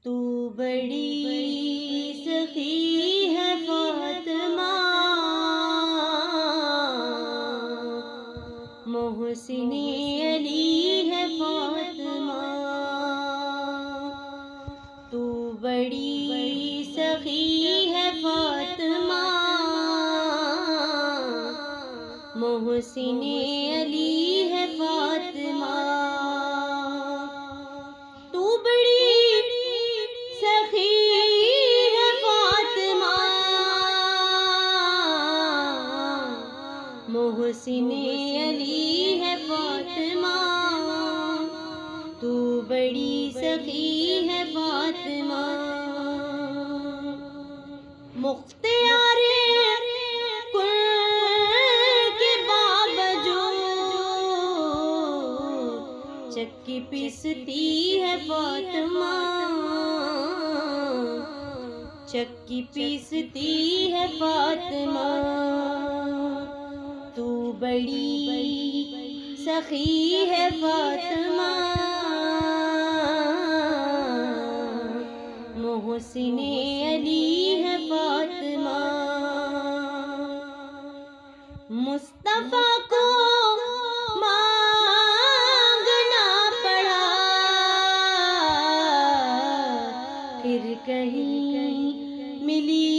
تو بڑی سخی ہے فاطمہ، محسن علی ہے فاطمہ، تو بڑی سخی ہے فاطمہ، محسن علی ہے فاطمہ، تو بڑی سخی ہے فاطمہ، محسن علی ہے فاطمہ، تو بڑی سخی ہے فاطمہ، مختار چکی پیستی ہے فاطمہ، چکی پیستی ہے فاطمہ، تو بڑی سخی ہے فاطمہ، محسن علی ہے فاطمہ، مصطفیٰ کو پھر کہیں ملی